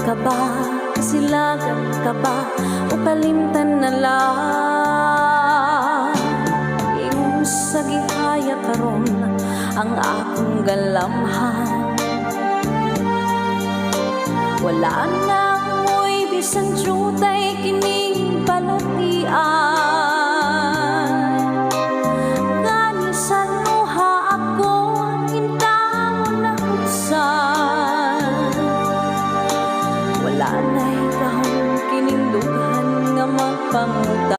ka ba, silagan ka ba, o kalimtan na lang? Ingon sa gihaya karon ang akong galamhan. Wala na mo'y bisan jutay kining balatian. Ngani sa luha ako hintawon na usan. Wala na'y kahong kining dughan nga magpanguta.